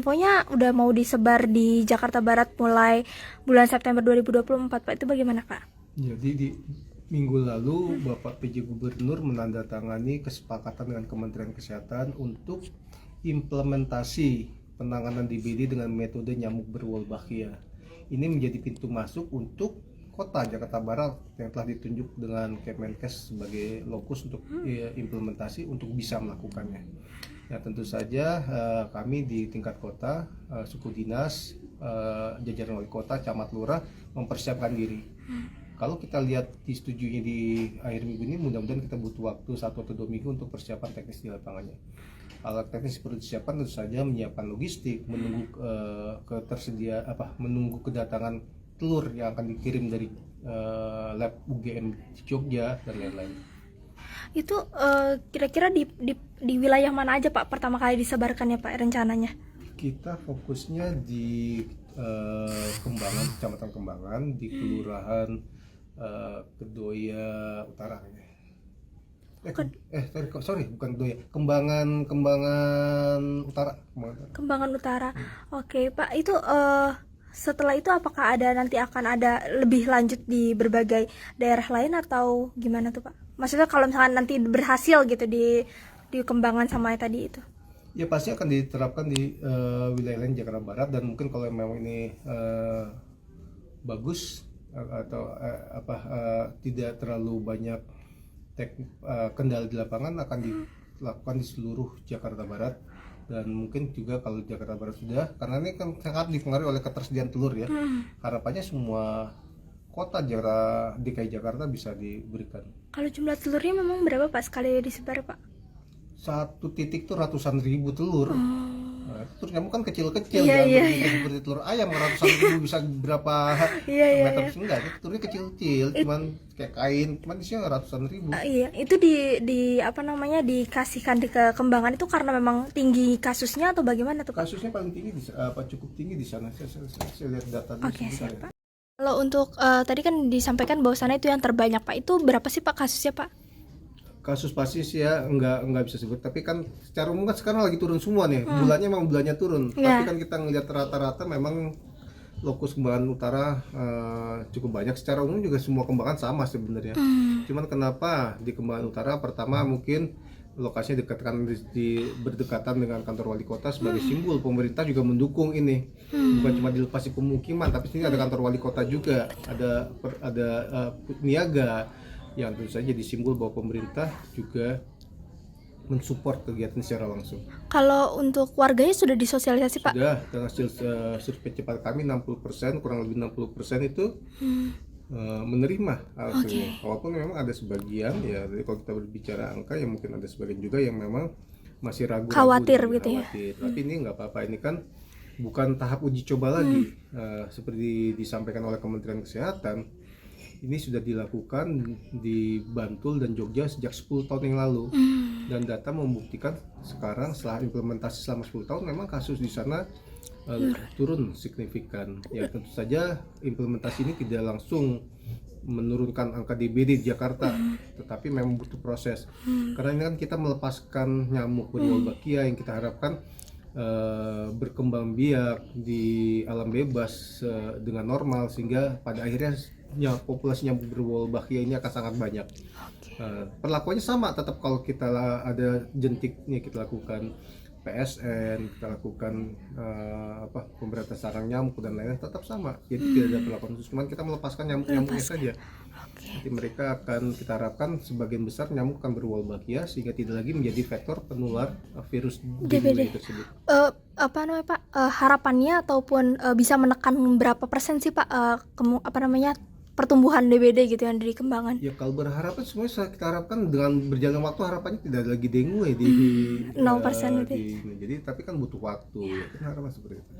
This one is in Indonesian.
infonya udah mau disebar di Jakarta Barat mulai bulan September 2024, Pak. Itu bagaimana, Pak? Jadi di minggu lalu Bapak PJ Gubernur menandatangani kesepakatan dengan Kementerian Kesehatan untuk implementasi penanganan DBD dengan metode nyamuk berwolbachia. Ini menjadi pintu masuk untuk Kota Jakarta Barat yang telah ditunjuk dengan Kemenkes sebagai lokus untuk implementasi untuk bisa melakukannya. Ya, tentu saja kami di tingkat kota, suku dinas, jajaran wali kota, camat lurah mempersiapkan diri. Kalau kita lihat disetujuinya di akhir minggu ini, mudah-mudahan kita butuh waktu 1 atau 2 minggu untuk persiapan teknis di lapangannya. Alat teknis perlu disiapkan, tentu saja menyiapkan logistik, menunggu menunggu kedatangan telur yang akan dikirim dari lab UGM Jogja dan lain-lain. Itu kira-kira di wilayah mana aja, Pak, pertama kali disebarkannya, Pak, rencananya? Kita fokusnya di Kembangan, Kecamatan Kembangan, di Kelurahan Kedoya Utara. Bukan Kedoya, Kembangan Utara. Kembangan Utara. Oke, Pak, itu setelah itu apakah nanti akan ada lebih lanjut di berbagai daerah lain atau gimana tuh, Pak? Maksudnya kalau misalkan nanti berhasil gitu di Kembangan sama tadi itu. Ya pasti akan diterapkan di wilayah lain Jakarta Barat, dan mungkin kalau memang ini bagus atau tidak terlalu banyak kendala di lapangan, akan dilakukan di seluruh Jakarta Barat. Dan mungkin juga kalau Jakarta Barat sudah, karena ini kan sangat dipengaruhi oleh ketersediaan telur ya. Harapannya semua kota DKI Jakarta bisa diberikan. Kalau jumlah telurnya memang berapa, Pak, sekali disebar, Pak? Satu titik tuh ratusan ribu telur. Terus nyamuk kan kecil-kecil, seperti telur ayam, ratusan ribu bisa berapa meter, enggak, telurnya kecil-kecil, cuman kayak kain, cuman isinya ratusan ribu. Iya, itu dikasihkan di Kembangan itu karena memang tinggi kasusnya atau bagaimana tuh, Pak? Kasusnya paling tinggi cukup tinggi di sana. Saya lihat data. Oke, siap, Pak. Kalau untuk tadi kan disampaikan bahwa sana itu yang terbanyak, Pak. Itu berapa sih, Pak, kasusnya, Pak? Kasus pasti sih ya nggak bisa sebut, tapi kan secara umum kan sekarang lagi turun semua nih. Bulannya turun. Tapi kan kita ngelihat rata-rata memang lokus Kembangan Utara cukup banyak. Secara umum juga semua Kembangan sama sebenarnya. Cuman kenapa di Kembangan Utara, pertama mungkin lokasinya berdekatan dengan kantor wali kota sebagai simbol pemerintah juga mendukung ini. Bukan cuma dilepas di pemukiman, tapi sini ada kantor wali kota juga, ada niaga yang tentu saja jadi simbol bahwa pemerintah juga mensupport kegiatan secara langsung. Kalau untuk warganya sudah disosialisasi, Pak? Sudah, dengan hasil survei cepat kami 60%, kurang lebih 60% itu menerima hasilnya. Walaupun memang ada sebagian ya, kalau kita berbicara angka ya mungkin ada sebagian juga yang memang masih ragu, khawatir gitu ya. Tapi ini nggak apa-apa, ini kan bukan tahap uji coba lagi. Seperti disampaikan oleh Kementerian Kesehatan, ini sudah dilakukan di Bantul dan Jogja sejak 10 tahun yang lalu. Dan data membuktikan sekarang setelah implementasi selama 10 tahun memang kasus di sana turun signifikan. Ya tentu saja implementasi ini tidak langsung menurunkan angka DBD di Jakarta, tetapi memang butuh proses. Karena ini kan kita melepaskan nyamuk berwolbachia yang kita harapkan berkembang biak di alam bebas dengan normal, sehingga pada akhirnya populasi nyamuk berwolbachia ini akan sangat banyak. Perlakuannya sama, tetap kalau kita ada jentiknya kita lakukan PSN, kita lakukan pemberantasan sarang nyamuk dan lain-lain, tetap sama. Jadi tidak ada perlakuan khusus, cuman kita melepaskan nyamuknya saja. Jadi mereka akan, kita harapkan sebagian besar nyamuk akan berwolbachia sehingga tidak lagi menjadi vektor penular virus DBD tersebut. Pak, harapannya ataupun bisa menekan berapa persen sih, Pak, pertumbuhan DBD gitu yang dikembangkan? Ya kalau berharap semuanya kita harapkan dengan berjalan waktu, harapannya tidak ada lagi dengue di 0% jadi tapi kan butuh waktu ya, kan harapan seperti itu.